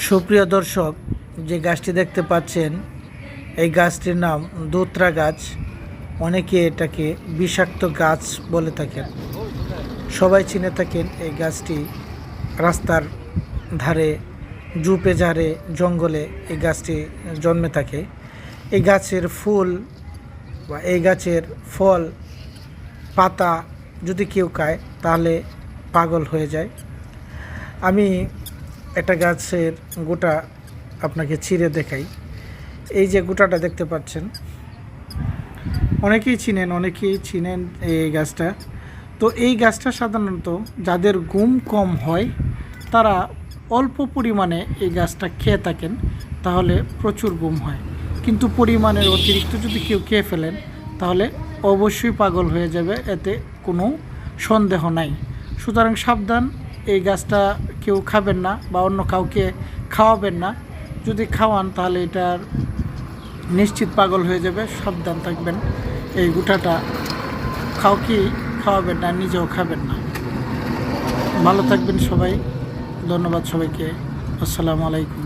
সুপ্রিয় দর্শক, যে গাছটি দেখতে পাচ্ছেন এই গাছটির নাম দোতরা গাছ। অনেকে এটাকে বিষাক্ত গাছ বলে থাকেন। সবাই চিনে থাকেন এই গাছটি রাস্তার ধারে, ঝোপে ঝাড়ে, জঙ্গলে এই গাছটি জন্মে থাকে। এই গাছের ফুল বা এই গাছের ফল, পাতা যদি কেউ খায় তাহলে পাগল হয়ে যায়। আমি একটা গাছের গোটা আপনাকে ছিঁড়ে দেখাই। এই যে গোটাটা দেখতে পাচ্ছেন, অনেকেই চিনেন এই গাছটা। তো এই গাছটা সাধারণত যাদের ঘুম কম হয় তারা অল্প পরিমাণে এই গাছটা খেয়ে থাকেন, তাহলে প্রচুর ঘুম হয়। কিন্তু পরিমাণের অতিরিক্ত যদি কেউ খেয়ে ফেলেন তাহলে অবশ্যই পাগল হয়ে যাবে, এতে কোনো সন্দেহ নাই। সুতরাং সাবধান, এই গাছটা কেউ খাবেন না বা অন্য কাউকে খাওয়াবেন না। যদি খাওয়ান তাহলে এটার নিশ্চিত পাগল হয়ে যাবে। সাবধান থাকবেন, এই গোটাটা কাউকেই খাওয়াবেন না, নিজেও খাবেন না। ভালো থাকবেন সবাই। ধন্যবাদ সবাইকে। আসসালামু আলাইকুম।